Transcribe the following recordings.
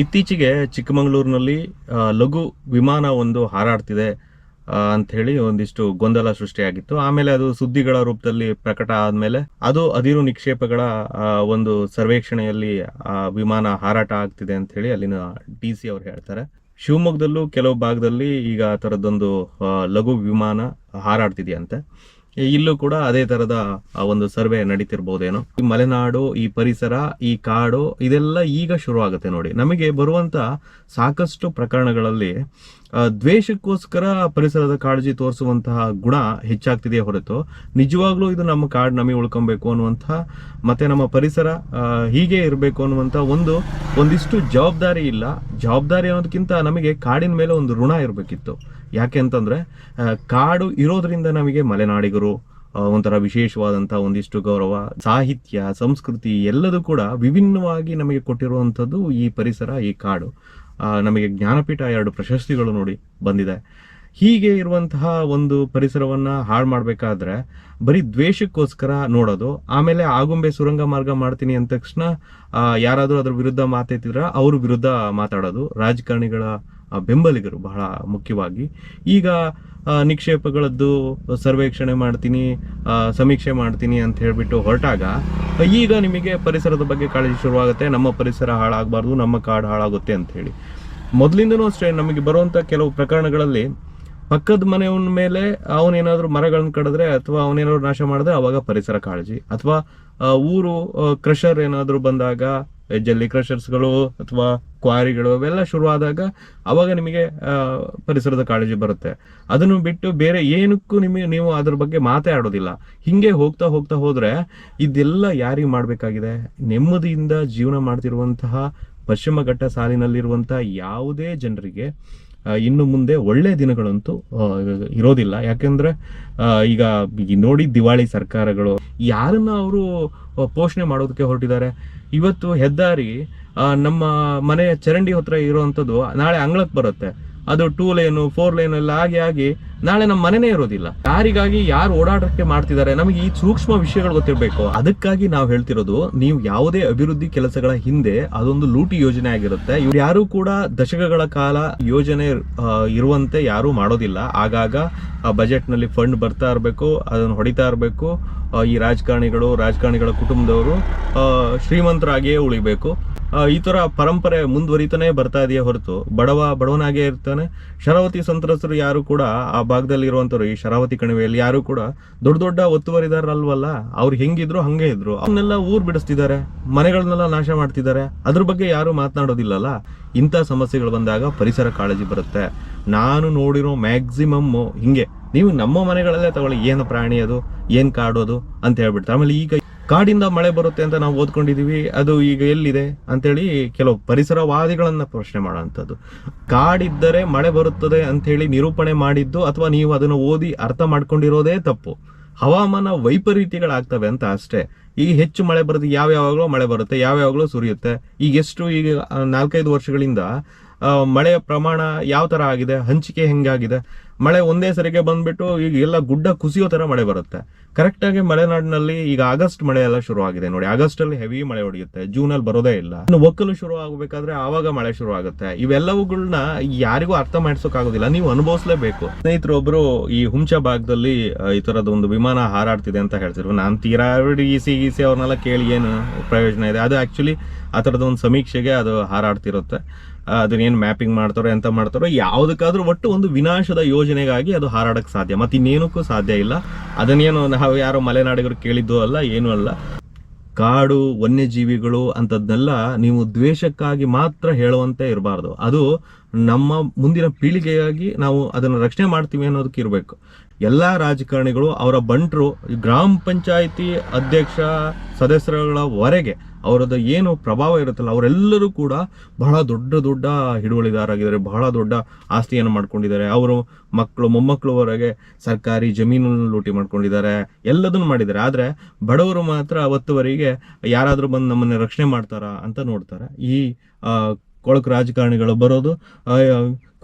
ಇತ್ತೀಚೆಗೆ ಚಿಕ್ಕಮಗಳೂರಿನಲ್ಲಿ ಲಘು ವಿಮಾನ ಒಂದು ಹಾರಾಡ್ತಿದೆ ಅಂಥೇಳಿ ಒಂದಿಷ್ಟು ಗೊಂದಲ ಸೃಷ್ಟಿಯಾಗಿತ್ತು. ಆಮೇಲೆ ಅದು ಸುದ್ದಿಗಳ ರೂಪದಲ್ಲಿ ಪ್ರಕಟ ಆದಮೇಲೆ ಅದು ಅದಿರು ನಿಕ್ಷೇಪಗಳ ಒಂದು ಸರ್ವೇಕ್ಷಣೆಯಲ್ಲಿ ವಿಮಾನ ಹಾರಾಟ ಆಗ್ತಿದೆ ಅಂತ ಹೇಳಿ ಅಲ್ಲಿನ DC ಅವರು ಹೇಳ್ತಾರೆ. ಶಿವಮೊಗ್ಗದಲ್ಲೂ ಕೆಲವು ಭಾಗದಲ್ಲಿ ಈಗ ಆ ಥರದ್ದೊಂದು ಲಘು ವಿಮಾನ ಹಾರಾಡ್ತಿದೆಯಂತೆ. ಇಲ್ಲೂ ಕೂಡ ಅದೇ ತರದ ಒಂದು ಸರ್ವೆ ನಡೀತಿರ್ಬೋದೇನೋ. ಈ ಮಲೆನಾಡು, ಈ ಪರಿಸರ, ಈ ಕಾಡು ಇದೆಲ್ಲ ಈಗ ಶುರು ಆಗುತ್ತೆ ನೋಡಿ. ನಮಗೆ ಬರುವಂತ ಸಾಕಷ್ಟು ಪ್ರಕರಣಗಳಲ್ಲಿ ದ್ವೇಷಕ್ಕೋಸ್ಕರ ಪರಿಸರದ ಕಾಳಜಿ ತೋರಿಸುವಂತಹ ಗುಣ ಹೆಚ್ಚಾಗ್ತಿದೆಯೇ ಹೊರತು ನಿಜವಾಗ್ಲೂ ಇದು ನಮ್ಮ ಕಾಡು ನಮಗೆ ಉಳ್ಕೊಬೇಕು ಅನ್ನುವಂತಹ ಮತ್ತೆ ನಮ್ಮ ಪರಿಸರ ಹೀಗೆ ಇರಬೇಕು ಅನ್ನುವಂಥ ಒಂದಿಷ್ಟು ಜವಾಬ್ದಾರಿ ಇಲ್ಲ. ಜವಾಬ್ದಾರಿ ಅನ್ನೋದಕ್ಕಿಂತ ನಮಗೆ ಕಾಡಿನ ಮೇಲೆ ಒಂದು ಋಣ ಇರಬೇಕಿತ್ತು. ಯಾಕೆ ಅಂತಂದ್ರೆ ಕಾಡು ಇರೋದ್ರಿಂದ ನಮಗೆ ಮಲೆನಾಡಿಗರು ಒಂಥರ ವಿಶೇಷವಾದಂಥ ಒಂದಿಷ್ಟು ಗೌರವ, ಸಾಹಿತ್ಯ, ಸಂಸ್ಕೃತಿ ಎಲ್ಲದೂ ಕೂಡ ವಿಭಿನ್ನವಾಗಿ ನಮಗೆ ಕೊಟ್ಟಿರುವಂಥದ್ದು ಈ ಪರಿಸರ, ಈ ಕಾಡು. ನಮಗೆ ಜ್ಞಾನಪೀಠ 2 ಪ್ರಶಸ್ತಿಗಳು ನೋಡಿ ಬಂದಿದೆ. ಹೀಗೆ ಇರುವಂತಹ ಒಂದು ಪರಿಸರವನ್ನ ಹಾಳು ಮಾಡಬೇಕಾದ್ರೆ ಬರೀ ದ್ವೇಷಕ್ಕೋಸ್ಕರ ನೋಡೋದು, ಆಮೇಲೆ ಆಗುಂಬೆ ಸುರಂಗ ಮಾರ್ಗ ಮಾಡ್ತೀನಿ ಅಂದ ತಕ್ಷಣ ಯಾರಾದರೂ ಅದ್ರ ವಿರುದ್ಧ ಮಾತಾಡ್ತಿದ್ರ ಅವ್ರ ವಿರುದ್ಧ ಮಾತಾಡೋದು, ರಾಜಕಾರಣಿಗಳ ಬೆಂಬಲಿಗರು ಬಹಳ ಮುಖ್ಯವಾಗಿ. ಈಗ ನಿಕ್ಷೇಪಗಳದ್ದು ಸರ್ವೇಕ್ಷಣೆ ಮಾಡ್ತೀನಿ, ಸಮೀಕ್ಷೆ ಮಾಡ್ತೀನಿ ಅಂತ ಹೇಳ್ಬಿಟ್ಟು ಹೊರಟಾಗ ಈಗ ನಿಮಗೆ ಪರಿಸರದ ಬಗ್ಗೆ ಕಾಳಜಿ ಶುರುವಾಗುತ್ತೆ. ನಮ್ಮ ಪರಿಸರ ಹಾಳಾಗಬಾರ್ದು, ನಮ್ಮ ಕಾಡು ಹಾಳಾಗುತ್ತೆ ಅಂತ ಹೇಳಿ. ಮೊದಲಿಂದನೂ ಅಷ್ಟೇ ನಮಗೆ ಬರುವಂಥ ಕೆಲವು ಪ್ರಕರಣಗಳಲ್ಲಿ ಪಕ್ಕದ ಮನೆಯವನ ಮೇಲೆ ಅವನೇನಾದ್ರೂ ಮರಗಳನ್ನ ಕಡಿದ್ರೆ ಅಥವಾ ಅವನೇನಾದ್ರು ನಾಶ ಮಾಡಿದ್ರೆ ಅವಾಗ ಪರಿಸರ ಕಾಳಜಿ, ಅಥವಾ ಊರು ಕ್ರಷರ್ ಏನಾದ್ರು ಬಂದಾಗ, ಜಲ್ಲಿ ಕ್ರಷರ್ಸ್ಗಳು ಅಥವಾ ಕ್ವಾರಿಗಳು ಅವೆಲ್ಲ ಶುರುವಾದಾಗ ಅವಾಗ ನಿಮಗೆ ಪರಿಸರದ ಕಾಳಜಿ ಬರುತ್ತೆ. ಅದನ್ನು ಬಿಟ್ಟು ಬೇರೆ ಏನಕ್ಕೂ ನೀವು ಅದ್ರ ಬಗ್ಗೆ ಮಾತಾಡೋದಿಲ್ಲ. ಹಿಂಗೆ ಹೋಗ್ತಾ ಹೋಗ್ತಾ ಹೋದ್ರೆ ಇದೆಲ್ಲ ಯಾರಿಗೆ ಮಾಡಬೇಕಾಗಿದೆ? ನೆಮ್ಮದಿಯಿಂದ ಜೀವನ ಮಾಡ್ತಿರುವಂತಹ ಪಶ್ಚಿಮ ಘಟ್ಟ ಸಾಲಿನಲ್ಲಿರುವಂತಹ ಯಾವುದೇ ಜನರಿಗೆ ಇನ್ನು ಮುಂದೆ ಒಳ್ಳೆ ದಿನಗಳಂತೂ ಇರೋದಿಲ್ಲ. ಯಾಕೆಂದ್ರೆ ಈಗ ನೋಡಿ ದಿವಾಳಿ ಸರ್ಕಾರಗಳು ಯಾರನ್ನ ಅವರು ಪೋಷಣೆ ಮಾಡೋದಕ್ಕೆ ಹೊರಟಿದ್ದಾರೆ. ಇವತ್ತು ಹೆದ್ದಾರಿ ನಮ್ಮ ಮನೆಯ ಚರಂಡಿ ಹತ್ರ ಇರುವಂಥದ್ದು ನಾಳೆ ಅಂಗಳಕ್ಕೆ ಬರುತ್ತೆ. ಅದು 2 ಲೇನು 4 ಲೇನು ಎಲ್ಲ ಆಗಿ ನಾಳೆ ನಮ್ಮ ಮನೆನೇ ಇರೋದಿಲ್ಲ. ಯಾರಿಗಾಗಿ ಯಾರು ಓಡಾಟಕ್ಕೆ ಮಾಡ್ತಿದ್ದಾರೆ, ನಮಗೆ ಈ ಸೂಕ್ಷ್ಮ ವಿಷಯಗಳು ಗೊತ್ತಿರಬೇಕು. ಅದಕ್ಕಾಗಿ ನಾವು ಹೇಳ್ತಿರೋದು, ನೀವು ಯಾವುದೇ ಅಭಿವೃದ್ಧಿ ಕೆಲಸಗಳ ಹಿಂದೆ ಅದೊಂದು ಲೂಟಿ ಯೋಜನೆ ಆಗಿರುತ್ತೆ. ಇವ್ರು ಯಾರು ಕೂಡ ದಶಕಗಳ ಕಾಲ ಯೋಜನೆ ಇರುವಂತೆ ಯಾರು ಮಾಡೋದಿಲ್ಲ. ಆಗಾಗ ಬಜೆಟ್ ನಲ್ಲಿ ಫಂಡ್ ಬರ್ತಾ ಇರಬೇಕು, ಅದನ್ನು ಹೊಡಿತಾ ಇರಬೇಕು. ಈ ರಾಜಕಾರಣಿಗಳ ಕುಟುಂಬದವರು ಶ್ರೀಮಂತರಾಗಿಯೇ ಉಳಿಬೇಕು. ಈ ತರ ಪರಂಪರೆ ಮುಂದುವರಿತಾನೆ ಬರ್ತಾ ಇದೆಯೇ ಹೊರತು ಬಡವನಾಗೇ ಇರ್ತಾನೆ. ಶರಾವತಿ ಸಂತ್ರಸ್ತರು ಯಾರು ಕೂಡ ಆ ಭಾಗದಲ್ಲಿ ಇರುವಂತವ್ರು, ಈ ಶರಾವತಿ ಕಣಿವೆಯಲ್ಲಿ ಯಾರು ಕೂಡ ದೊಡ್ಡ ಒತ್ತುವರಿದಾರಲ್ವಲ್ಲ. ಅವ್ರು ಹೆಂಗಿದ್ರು ಹಂಗೆ ಇದ್ರು. ಅವನ್ನೆಲ್ಲ ಊರ್ ಬಿಡಿಸ್ತಿದ್ದಾರೆ, ಮನೆಗಳನ್ನೆಲ್ಲ ನಾಶ ಮಾಡ್ತಿದ್ದಾರೆ. ಅದ್ರ ಬಗ್ಗೆ ಯಾರು ಮಾತನಾಡೋದಿಲ್ಲಲ್ಲ. ಇಂಥ ಸಮಸ್ಯೆಗಳು ಬಂದಾಗ ಪರಿಸರ ಕಾಳಜಿ ಬರುತ್ತೆ. ನಾನು ನೋಡಿರೋ ಮ್ಯಾಕ್ಸಿಮಮ್ ಹಿಂಗೆ. ನೀವು ನಮ್ಮ ಮನೆಗಳಲ್ಲೇ ತಗೊಳ್ಳಿ, ಏನು ಪ್ರಾಣಿ ಅದು, ಏನ್ ಕಾಡೋದು ಅಂತ ಹೇಳ್ಬಿಡ್ತಾರೆ. ಆಮೇಲೆ ಈಗ ಕಾಡಿಂದ ಮಳೆ ಬರುತ್ತೆ ಅಂತ ನಾವು ಓದ್ಕೊಂಡಿದೀವಿ, ಅದು ಈಗ ಎಲ್ಲಿದೆ ಅಂತೇಳಿ ಕೆಲವು ಪರಿಸರವಾದಿಗಳನ್ನ ಪ್ರಶ್ನೆ ಮಾಡೋಂಥದ್ದು. ಕಾಡಿದ್ದರೆ ಮಳೆ ಬರುತ್ತದೆ ಅಂತ ಹೇಳಿ ನಿರೂಪಣೆ ಮಾಡಿದ್ದು ಅಥವಾ ನೀವು ಅದನ್ನು ಓದಿ ಅರ್ಥ ಮಾಡ್ಕೊಂಡಿರೋದೇ ತಪ್ಪು. ಹವಾಮಾನ ವೈಪರೀತ್ಯಗಳಾಗ್ತವೆ ಅಂತ ಅಷ್ಟೇ. ಈಗ ಹೆಚ್ಚು ಮಳೆ ಬರುತ್ತೆ, ಯಾವ್ಯಾವಾಗಲೂ ಮಳೆ ಬರುತ್ತೆ, ಯಾವ್ಯಾವಾಗಲೂ ಸುರಿಯುತ್ತೆ. ಈಗ 4-5 ವರ್ಷಗಳಿಂದ ಮಳೆಯ ಪ್ರಮಾಣ ಯಾವ ತರ ಆಗಿದೆ, ಹಂಚಿಕೆ ಹೆಂಗಾಗಿದೆ. ಮಳೆ ಒಂದೇ ಸರಿಗೆ ಬಂದ್ಬಿಟ್ಟು ಈಗ ಎಲ್ಲ ಗುಡ್ಡ ಕುಸಿಯೋ ತರ ಮಳೆ ಬರುತ್ತೆ. ಕರೆಕ್ಟ್ ಆಗಿ ಮಲೆನಾಡಿನಲ್ಲಿ ಈಗ ಆಗಸ್ಟ್ ಮಳೆ ಎಲ್ಲ ಶುರು ಆಗಿದೆ ನೋಡಿ. ಆಗಸ್ಟ್ ಅಲ್ಲಿ ಹೆವಿ ಮಳೆ ಹೊಡೆಯುತ್ತೆ, ಜೂನ್ ಅಲ್ಲಿ ಬರೋದೇ ಇಲ್ಲ. ಇನ್ನು ಒಕ್ಕಲು ಶುರು ಆಗಬೇಕಾದ್ರೆ ಆವಾಗ ಮಳೆ ಶುರು ಆಗುತ್ತೆ. ಇವೆಲ್ಲವುಗಳನ್ನ ಯಾರಿಗೂ ಅರ್ಥ ಮಾಡಿಸೋಕಾಗೋದಿಲ್ಲ, ನೀವು ಅನುಭವಿಸಲೇಬೇಕು. ಸ್ನೇಹಿತರು ಒಬ್ರು ಈ ಹುಂಚ ಭಾಗದಲ್ಲಿ ಈ ತರದ ಒಂದು ವಿಮಾನ ಹಾರಾಡ್ತಿದೆ ಅಂತ ಹೇಳ್ತಿದ್ರು. ನಾನು ತೀರಾ ಈಸಿ ಅವ್ರನ್ನೆಲ್ಲ ಕೇಳಿ ಏನು ಪ್ರಯೋಜನ ಇದೆ? ಅದು ಆಕ್ಚುಲಿ ಆ ತರದ ಒಂದು ಸಮೀಕ್ಷೆಗೆ ಅದು ಹಾರಾಡ್ತಿರುತ್ತೆ. ಅದನ್ನೇನು ಮ್ಯಾಪಿಂಗ್ ಮಾಡ್ತಾರೋ ಎಂತ ಮಾಡ್ತಾರೋ, ಯಾವುದಕ್ಕಾದ್ರೂ ಒಟ್ಟು ಒಂದು ವಿನಾಶದ ಯೋಜನೆಗಾಗಿ ಅದು ಹಾರಾಡಕ್ ಸಾಧ್ಯ, ಮತ್ತೆ ಇನ್ನೇನಕ್ಕೂ ಸಾಧ್ಯ ಇಲ್ಲ. ಅದನ್ನೇನು ನಾವು ಯಾರೋ ಮಲೆನಾಡಿಗರು ಕೇಳಿದ್ದು ಅಲ್ಲ, ಏನೂ ಅಲ್ಲ. ಕಾಡು, ವನ್ಯಜೀವಿಗಳು ಅಂತದ್ನೆಲ್ಲ ನೀವು ದ್ವೇಷಕ್ಕಾಗಿ ಮಾತ್ರ ಹೇಳುವಂತೆ ಇರಬಾರ್ದು. ಅದು ನಮ್ಮ ಮುಂದಿನ ಪೀಳಿಗೆಯಾಗಿ ನಾವು ಅದನ್ನು ರಕ್ಷಣೆ ಮಾಡ್ತೀವಿ ಅನ್ನೋದಕ್ಕೆ ಇರಬೇಕು. ಎಲ್ಲಾ ರಾಜಕಾರಣಿಗಳು, ಅವರ ಬಂಟರು, ಗ್ರಾಮ ಪಂಚಾಯಿತಿ ಅಧ್ಯಕ್ಷ ಸದಸ್ಯರುಗಳವರೆಗೆ ಅವರದ್ದು ಏನು ಪ್ರಭಾವ ಇರುತ್ತಲ್ಲ, ಅವರೆಲ್ಲರೂ ಕೂಡ ಬಹಳ ದೊಡ್ಡ ಹಿಡುವಳಿದಾರಾಗಿದ್ದಾರೆ, ಬಹಳ ದೊಡ್ಡ ಆಸ್ತಿಯನ್ನು ಮಾಡ್ಕೊಂಡಿದ್ದಾರೆ. ಅವರು ಮಕ್ಕಳು ಮೊಮ್ಮಕ್ಕಳವರೆಗೆ ಸರ್ಕಾರಿ ಜಮೀನನ್ನು ಲೂಟಿ ಮಾಡ್ಕೊಂಡಿದ್ದಾರೆ, ಎಲ್ಲದನ್ನು ಮಾಡಿದ್ದಾರೆ. ಆದ್ರೆ ಬಡವರು ಮಾತ್ರ ಅವತ್ತುವರೆಗೆ ಯಾರಾದ್ರೂ ಬಂದು ನಮ್ಮನ್ನ ರಕ್ಷಣೆ ಮಾಡ್ತಾರಾ ಅಂತ ನೋಡ್ತಾರೆ. ಈ ಕೊಳಕು ರಾಜಕಾರಣಿಗಳು ಬರೋದು,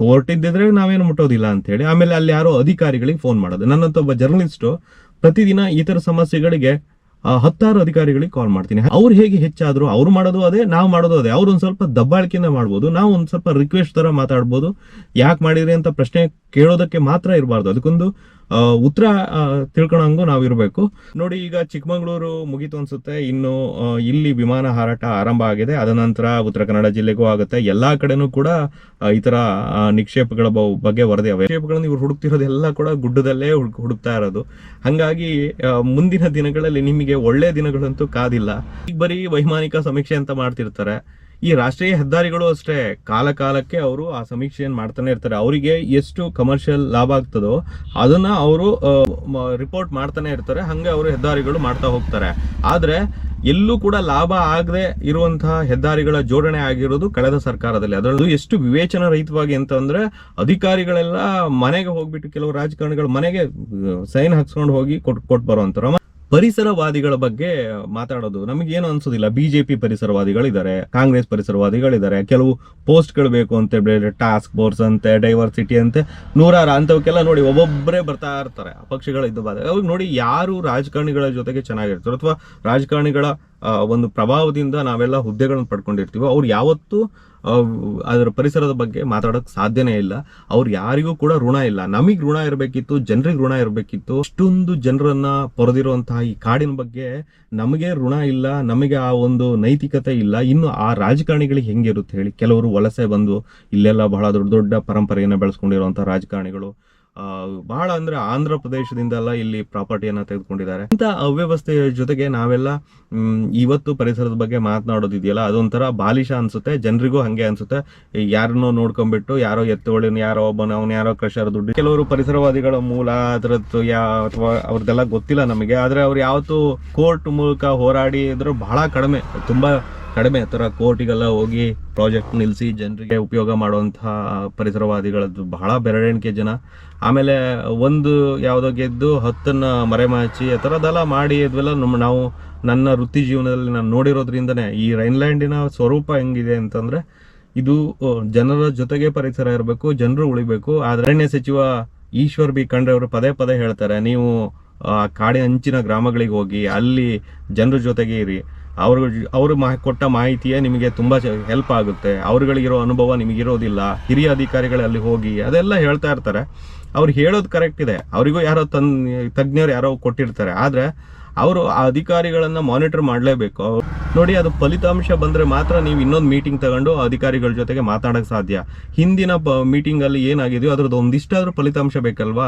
ಕೋರ್ಟ್ ಇದ್ದಿದ್ರೆ ನಾವೇನು ಮುಟ್ಟೋದಿಲ್ಲ ಅಂತ ಹೇಳಿ, ಆಮೇಲೆ ಅಲ್ಲಿ ಯಾರೋ ಅಧಿಕಾರಿಗಳಿಗೆ ಫೋನ್ ಮಾಡೋದು. ನನ್ನಂತ ಒಬ್ಬ ಜರ್ನಲಿಸ್ಟು ಪ್ರತಿದಿನ ಈ ತರ ಸಮಸ್ಯೆಗಳಿಗೆ 10 ಅಧಿಕಾರಿಗಳಿಗೆ ಕಾಲ್ ಮಾಡ್ತೀನಿ. ಅವ್ರು ಹೇಗೆ ಹೆಚ್ಚಾದ್ರು, ಅವ್ರು ಮಾಡೋದು ಅದೇ, ನಾವು ಮಾಡೋದು ಅದೇ. ಅವ್ರು ಒಂದ್ ಸ್ವಲ್ಪ ದಬ್ಬಾಳಿಕೆಯಿಂದ ಮಾಡ್ಬೋದು, ನಾವು ಒಂದ್ ಸ್ವಲ್ಪ ರಿಕ್ವೆಸ್ಟ್ ತರ ಮಾತಾಡ್ಬೋದು. ಯಾಕೆ ಮಾಡಿದ್ರಿ ಅಂತ ಪ್ರಶ್ನೆ ಕೇಳೋದಕ್ಕೆ ಮಾತ್ರ ಇರಬಾರ್ದು, ಅದಕ್ಕೊಂದು ಉತ್ತರ ತಿಳ್ಕೊಳಂಗೂ ನಾವು ಇರಬೇಕು. ನೋಡಿ, ಈಗ ಚಿಕ್ಕಮಗಳೂರು ಮುಗೀತು ಅನ್ಸುತ್ತೆ, ಇನ್ನು ಇಲ್ಲಿ ವಿಮಾನ ಹಾರಾಟ ಆರಂಭ ಆಗಿದೆ. ಅದ ನಂತರ ಉತ್ತರ ಕನ್ನಡ ಜಿಲ್ಲೆಗೂ ಆಗುತ್ತೆ. ಎಲ್ಲಾ ಕಡೆನೂ ಕೂಡ ಈ ತರ ನಿಕ್ಷೇಪಗಳ ಬಗ್ಗೆ ವರದಿ ಅವೆ. ನಿಕ್ಷೇಪಗಳನ್ನು ಇವ್ರು ಹುಡುಕ್ತಿರೋದೆಲ್ಲ ಕೂಡ ಗುಡ್ಡದಲ್ಲೇ ಹುಡುಕ್ತಾ ಇರೋದು. ಹಂಗಾಗಿ ಮುಂದಿನ ದಿನಗಳಲ್ಲಿ ನಿಮಗೆ ಒಳ್ಳೆ ದಿನಗಳಂತೂ ಕಾದಿಲ್ಲ. ಈಗ ಬರೀ ವೈಮಾನಿಕ ಸಮೀಕ್ಷೆ ಅಂತ ಮಾಡ್ತಿರ್ತಾರೆ. ಈ ರಾಷ್ಟ್ರೀಯ ಹೆದ್ದಾರಿಗಳು ಅಷ್ಟೇ, ಕಾಲ ಕಾಲಕ್ಕೆ ಅವರು ಆ ಸಮೀಕ್ಷೆಯನ್ನು ಮಾಡ್ತಾನೆ ಇರ್ತಾರೆ. ಅವರಿಗೆ ಎಷ್ಟು ಕಮರ್ಷಿಯಲ್ ಲಾಭ ಆಗ್ತದೋ ಅದನ್ನ ಅವರು ರಿಪೋರ್ಟ್ ಮಾಡ್ತಾನೆ ಇರ್ತಾರೆ. ಹಂಗೆ ಅವರು ಹೆದ್ದಾರಿಗಳು ಮಾಡ್ತಾ ಹೋಗ್ತಾರೆ. ಆದ್ರೆ ಎಲ್ಲೂ ಕೂಡ ಲಾಭ ಆಗದೆ ಇರುವಂತಹ ಹೆದ್ದಾರಿಗಳ ಜೋಡಣೆ ಆಗಿರೋದು ಕಳೆದ ಸರ್ಕಾರದಲ್ಲಿ. ಅದರಲ್ಲೂ ಎಷ್ಟು ವಿವೇಚನಾ ರಹಿತವಾಗಿ ಅಂತಂದ್ರೆ, ಅಧಿಕಾರಿಗಳೆಲ್ಲ ಮನೆಗೆ ಹೋಗ್ಬಿಟ್ಟು, ಕೆಲವು ರಾಜಕಾರಣಿಗಳ ಮನೆಗೆ ಸೈನ್ ಹಾಕ್ಸ್ಕೊಂಡು ಹೋಗಿ ಕೊಟ್ಟು ಬರುವಂತರ ಪರಿಸರವಾದಿಗಳ ಬಗ್ಗೆ ಮಾತಾಡೋದು ನಮಗೇನು ಅನ್ಸೋದಿಲ್ಲ. ಬಿಜೆಪಿ ಪರಿಸರವಾದಿಗಳಿದ್ದಾರೆ, ಕಾಂಗ್ರೆಸ್ ಪರಿಸರವಾದಿಗಳಿದ್ದಾರೆ, ಕೆಲವು ಪೋಸ್ಟ್ಗಳು ಬೇಕು ಅಂತ ಟಾಸ್ಕ್ ಫೋರ್ಸ್ ಅಂತೆ, ಡೈವರ್ಸಿಟಿ ಅಂತೆ, ನೂರಾರು ಅಂತವಕ್ಕೆಲ್ಲ ನೋಡಿ ಒಬ್ಬೊಬ್ಬರೇ ಬರ್ತಾ ಇರ್ತಾರೆ ಪಕ್ಷಗಳಿದ್ದು. ಅವಾಗ ನೋಡಿ ಯಾರು ರಾಜಕಾರಣಿಗಳ ಜೊತೆಗೆ ಚೆನ್ನಾಗಿರ್ತಾರೆ ಅಥವಾ ರಾಜಕಾರಣಿಗಳ ಒಂದು ಪ್ರಭಾವದಿಂದ ನಾವೆಲ್ಲ ಹುದ್ದೆಗಳನ್ನು ಪಡ್ಕೊಂಡಿರ್ತೀವೋ ಅವ್ರು ಯಾವತ್ತೂ ಅದರ ಪರಿಸರದ ಬಗ್ಗೆ ಮಾತಾಡೋಕೆ ಸಾಧ್ಯನೇ ಇಲ್ಲ. ಅವ್ರು ಯಾರಿಗೂ ಕೂಡ ಋಣ ಇಲ್ಲ. ನಮಗ್ ಋಣ ಇರಬೇಕಿತ್ತು, ಜನರಿಗೆ ಋಣ ಇರಬೇಕಿತ್ತು. ಇಷ್ಟೊಂದು ಜನರನ್ನ ಪೊರೆದಿರುವಂತಹ ಈ ಕಾಡಿನ ಬಗ್ಗೆ ನಮಗೆ ಋಣ ಇಲ್ಲ, ನಮಗೆ ಆ ಒಂದು ನೈತಿಕತೆ ಇಲ್ಲ. ಇನ್ನು ಆ ರಾಜಕಾರಣಿಗಳಿಗೆ ಹೆಂಗಿರುತ್ತೆ ಹೇಳಿ? ಕೆಲವರು ವಲಸೆ ಬಂದು ಇಲ್ಲೆಲ್ಲ ಬಹಳ ದೊಡ್ಡ ದೊಡ್ಡ ಪರಂಪರೆಯನ್ನು ಬೆಳೆಸ್ಕೊಂಡಿರುವಂತಹ ರಾಜಕಾರಣಿಗಳು, ಬಹಳ ಅಂದ್ರೆ ಆಂಧ್ರ ಪ್ರದೇಶದಿಂದೆಲ್ಲ ಇಲ್ಲಿ ಪ್ರಾಪರ್ಟಿಯನ್ನ ತೆಗೆದುಕೊಂಡಿದ್ದಾರೆ. ಇಂಥ ಅವ್ಯವಸ್ಥೆಯ ಜೊತೆಗೆ ನಾವೆಲ್ಲ ಇವತ್ತು ಪರಿಸರದ ಬಗ್ಗೆ ಮಾತನಾಡೋದಿದೆಯಲ್ಲ, ಅದೊಂಥರ ಬಾಲಿಶ ಅನ್ಸುತ್ತೆ. ಜನರಿಗೂ ಹಂಗೆ ಅನ್ಸುತ್ತೆ. ಯಾರನ್ನೋ ನೋಡ್ಕೊಂಡ್ಬಿಟ್ಟು ಯಾರೋ ಎತ್ತುವಳಿನ ಯಾರೋ ಒಬ್ಬನ ಅವನು ಯಾರೋ ಕ್ರಷರ್ ದುಡ್ಡು. ಕೆಲವರು ಪರಿಸರವಾದಿಗಳ ಮೂಲ ಅದರದ್ದು ಅಥವಾ ಅವ್ರದ್ದೆಲ್ಲ ಗೊತ್ತಿಲ್ಲ ನಮಗೆ. ಆದ್ರೆ ಅವ್ರು ಯಾವತ್ತು ಕೋರ್ಟ್ ಮೂಲಕ ಹೋರಾಡಿ ಇದ್ರು ಬಹಳ ಕಡಿಮೆ, ತುಂಬಾ ಕಡಿಮೆ. ಥರ ಕೋರ್ಟಿಗೆಲ್ಲ ಹೋಗಿ ಪ್ರಾಜೆಕ್ಟ್ ನಿಲ್ಲಿಸಿ ಜನರಿಗೆ ಉಪಯೋಗ ಮಾಡುವಂತಹ ಪರಿಸರವಾದಿಗಳದ್ದು ಬಹಳ ಬೆರಳೆಣಿಕೆ ಜನ. ಆಮೇಲೆ ಒಂದು ಯಾವುದೋ ಗೆದ್ದು 10ನ್ನ ಮರೆಮಾಚಿ ಆ ಥರದ್ದೆಲ್ಲ ಮಾಡಿ ಇದ್ವೆಲ್ಲ ನಾವು ನನ್ನ ವೃತ್ತಿ ಜೀವನದಲ್ಲಿ ನಾನು ನೋಡಿರೋದ್ರಿಂದನೇ ಈ ರೈನ್ಲ್ಯಾಂಡಿನ ಸ್ವರೂಪ ಹೆಂಗಿದೆ ಅಂತಂದ್ರೆ, ಇದು ಜನರ ಜೊತೆಗೆ ಪರಿಸರ ಇರಬೇಕು, ಜನರು ಉಳಿಬೇಕು. ಆದ್ರೆ ಅರಣ್ಯ ಸಚಿವ ಈಶ್ವರ್ ಬಿ ಖಂಡ್ರೆ ಅವರು ಪದೇ ಪದೇ ಹೇಳ್ತಾರೆ, ನೀವು ಕಾಡಿನ ಅಂಚಿನ ಗ್ರಾಮಗಳಿಗೆ ಹೋಗಿ ಅಲ್ಲಿ ಜನರ ಜೊತೆಗೆ ಇರಿ, ಅವರು ಕೊಟ್ಟ ಮಾಹಿತಿಯೇ ನಿಮಗೆ ತುಂಬಾ ಹೆಲ್ಪ್ ಆಗುತ್ತೆ, ಅವ್ರುಗಳಿಗಿರೋ ಅನುಭವ ನಿಮಗಿರೋದಿಲ್ಲ, ಹಿರಿಯ ಅಧಿಕಾರಿಗಳು ಅಲ್ಲಿ ಹೋಗಿ ಅದೆಲ್ಲ ಹೇಳ್ತಾ ಇರ್ತಾರೆ. ಅವ್ರು ಹೇಳೋದು ಕರೆಕ್ಟ್ ಇದೆ, ಅವರಿಗೂ ಯಾರೋ ತಜ್ಞರು ಯಾರೋ ಕೊಟ್ಟಿರ್ತಾರೆ. ಆದ್ರೆ ಅವರು ಆ ಅಧಿಕಾರಿಗಳನ್ನ ಮಾನಿಟರ್ ಮಾಡಲೇಬೇಕು. ನೋಡಿ, ಅದು ಫಲಿತಾಂಶ ಬಂದ್ರೆ ಮಾತ್ರ ನೀವು ಇನ್ನೊಂದು ಮೀಟಿಂಗ್ ತಗೊಂಡು ಅಧಿಕಾರಿಗಳ ಜೊತೆಗೆ ಮಾತಾಡಕ್ ಸಾಧ್ಯ. ಹಿಂದಿನ ಮೀಟಿಂಗ್ ಅಲ್ಲಿ ಏನಾಗಿದೆಯೋ ಅದ್ರದ್ದು ಒಂದಿಷ್ಟಾದ್ರೂ ಫಲಿತಾಂಶ ಬೇಕಲ್ವಾ?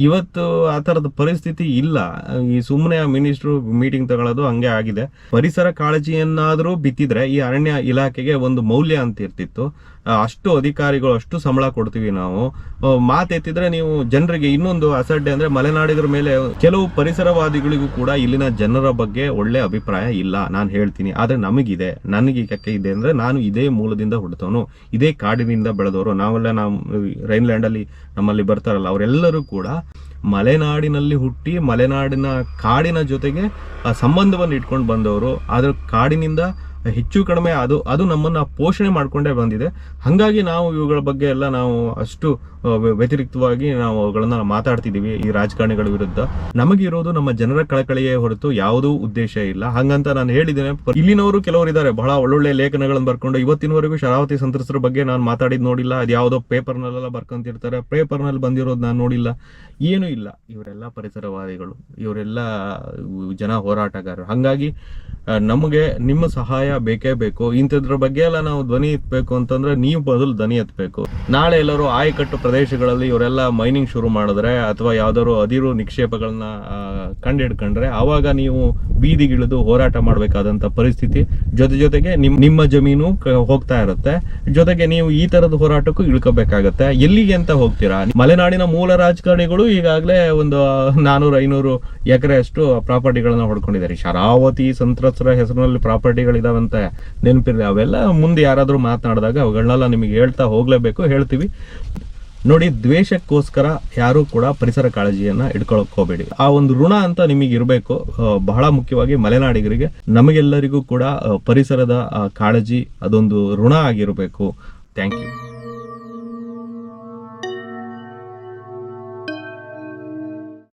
ಇವತ್ತು ಆ ತರದ ಪರಿಸ್ಥಿತಿ ಇಲ್ಲ. ಈ ಸುಮ್ಮನೆ ಮಿನಿಸ್ಟ್ರು ಮೀಟಿಂಗ್ ತಗೊಳ್ಳೋದು ಹಂಗೆ ಆಗಿದೆ. ಪರಿಸರ ಕಾಳಜಿಯನ್ನಾದ್ರೂ ಬಿತ್ತಿದ್ರೆ ಈ ಅರಣ್ಯ ಇಲಾಖೆಗೆ ಒಂದು ಮೌಲ್ಯ ಅಂತ ಇರ್ತಿತ್ತು. ಅಷ್ಟು ಅಧಿಕಾರಿಗಳು, ಅಷ್ಟು ಸಂಬಳ ಕೊಡ್ತೀವಿ ನಾವು. ಮಾತೆತ್ತಿದ್ರೆ ನೀವು ಜನರಿಗೆ ಇನ್ನೊಂದು ಅಸಡ್ಡೆ ಅಂದ್ರೆ, ಮಲೆನಾಡಿಗರ ಮೇಲೆ ಕೆಲವು ಪರಿಸರವಾದಿಗಳಿಗೂ ಕೂಡ ಇಲ್ಲಿನ ಜನರ ಬಗ್ಗೆ ಒಳ್ಳೆ ಅಭಿಪ್ರಾಯ ಇಲ್ಲ, ನಾನು ಹೇಳ್ತೀನಿ. ಆದ್ರೆ ನಮಗಿದೆ, ನನಗೆ ಯಾಕೆ ಇದೆ ಅಂದ್ರೆ, ನಾನು ಇದೇ ಮೂಲದಿಂದ ಹುಡ್ತವನು, ಇದೇ ಕಾಡಿನಿಂದ ಬೆಳೆದವರು. ನಾವು ರೈನ್ಲ್ಯಾಂಡ್ ಅಲ್ಲಿ ನಮ್ಮಲ್ಲಿ ಬರ್ತಾರಲ್ಲ, ಅವರೆಲ್ಲರೂ ಕೂಡ ಮಲೆನಾಡಿನಲ್ಲಿ ಹುಟ್ಟಿ ಮಲೆನಾಡಿನ ಕಾಡಿನ ಜೊತೆಗೆ ಸಂಬಂಧವನ್ನು ಇಟ್ಕೊಂಡು ಬಂದವರು. ಆದ್ರೆ ಕಾಡಿನಿಂದ ಹೆಚ್ಚು ಕಡಿಮೆ ಅದು ನಮ್ಮನ್ನ ಪೋಷಣೆ ಮಾಡ್ಕೊಂಡೇ ಬಂದಿದೆ. ಹಂಗಾಗಿ ನಾವು ಇವುಗಳ ಬಗ್ಗೆ ಎಲ್ಲ ನಾವು ಅಷ್ಟು ವ್ಯತಿರಿಕ್ತವಾಗಿ ನಾವು ಅವುಗಳನ್ನ ಮಾತಾಡ್ತಿದೀವಿ ಈ ರಾಜಕಾರಣಿಗಳ ವಿರುದ್ಧ. ನಮಗಿರೋದು ನಮ್ಮ ಜನರ ಕಳಕಳಿಯೇ ಹೊರತು ಯಾವುದೂ ಉದ್ದೇಶ ಇಲ್ಲ. ಹಂಗಂತ ನಾನು ಹೇಳಿದ್ದೇನೆ. ಇಲ್ಲಿನವರು ಕೆಲವರು ಇದ್ದಾರೆ, ಬಹಳ ಒಳ್ಳೊಳ್ಳೆ ಲೇಖನಗಳನ್ನು ಬರ್ಕೊಂಡು ಇವತ್ತಿನವರೆಗೂ ಶರಾವತಿ ಸಂತ್ರಸ್ತರ ಬಗ್ಗೆ ನಾನು ಮಾತಾಡಿದ್ ನೋಡಿಲ್ಲ. ಅದು ಯಾವುದೋ ಪೇಪರ್ನಲ್ಲೆಲ್ಲ ಬರ್ಕೊಂತಿರ್ತಾರೆ, ಪೇಪರ್ನಲ್ಲಿ ಬಂದಿರೋದು ನಾನು ನೋಡಿಲ್ಲ. ಏನೂ ಇಲ್ಲ. ಇವರೆಲ್ಲ ಪರಿಸರವಾದಿಗಳು, ಇವರೆಲ್ಲ ಜನ ಹೋರಾಟಗಾರರು. ಹಂಗಾಗಿ ನಮಗೆ ನಿಮ್ಮ ಸಹಾಯ ಬೇಕೇ ಬೇಕು. ಇಂಥದ್ರ ಬಗ್ಗೆ ಎಲ್ಲ ನಾವು ಧ್ವನಿ ಎತ್ತಬೇಕು ಅಂತಂದ್ರೆ ನೀವು ಮೊದಲು ಧ್ವನಿ ಎತ್ತಬೇಕು. ನಾಳೆ ಎಲ್ಲರೂ ಆಯಕಟ್ಟು ಪ್ರದೇಶಗಳಲ್ಲಿ ಇವರೆಲ್ಲ ಮೈನಿಂಗ್ ಶುರು ಮಾಡಿದ್ರೆ ಅಥವಾ ಯಾವ್ದಾದ್ರು ಅದಿರು ನಿಕ್ಷೇಪಗಳನ್ನ ಕಂಡಿಡ್ಕೊಂಡ್ರೆ ಆವಾಗ ನೀವು ಬೀದಿಗಿಳಿದು ಹೋರಾಟ ಮಾಡಬೇಕಾದಂತ ಪರಿಸ್ಥಿತಿ, ಜೊತೆಗೆ ನಿಮ್ಮ ಜಮೀನು ಹೋಗ್ತಾ ಇರುತ್ತೆ. ಜೊತೆಗೆ ನೀವು ಈ ತರದ ಹೋರಾಟಕ್ಕೂ ಇಳ್ಕೋಬೇಕಾಗತ್ತೆ. ಎಲ್ಲಿಗೆ ಅಂತ ಹೋಗ್ತೀರಾ? ಮಲೆನಾಡಿನ ಮೂಲ ರಾಜಕಾರಣಿಗಳು ಈಗಾಗಲೇ ಒಂದು 400-500 ಎಕರೆ ಅಷ್ಟು ಪ್ರಾಪರ್ಟಿಗಳನ್ನ ಹೊಡ್ಕೊಂಡಿದ್ದಾರೆ. ಶರಾವತಿ ಸಂತ್ರಸ್ತರ ಹೆಸರಿನಲ್ಲಿ ಪ್ರಾಪರ್ಟಿಗಳಿದಾವಂತೆ, ನೆನಪಿರ್ಲಿ. ಅವೆಲ್ಲ ಮುಂದೆ ಯಾರಾದ್ರೂ ಮಾತನಾಡಿದಾಗ ಅವುಗಳನ್ನೆಲ್ಲ ನಿಮಗೆ ಹೇಳ್ತಾ ಹೋಗ್ಲೇಬೇಕು, ಹೇಳ್ತೀವಿ. ನೋಡಿ, ದ್ವೇಷಕ್ಕೋಸ್ಕರ ಯಾರು ಕೂಡ ಪರಿಸರ ಕಾಳಜಿಯನ್ನ ಇಟ್ಕೊಳಕ್ ಹೋಗಬೇಡಿ. ಆ ಒಂದು ಋಣ ಅಂತ ನಿಮಗೆ ಇರಬೇಕು. ಬಹಳ ಮುಖ್ಯವಾಗಿ ಮಲೆನಾಡಿಗರಿಗೆ, ನಮಗೆಲ್ಲರಿಗೂ ಕೂಡ ಪರಿಸರದ ಕಾಳಜಿ ಅದೊಂದು ಋಣ ಆಗಿರಬೇಕು. Thank you.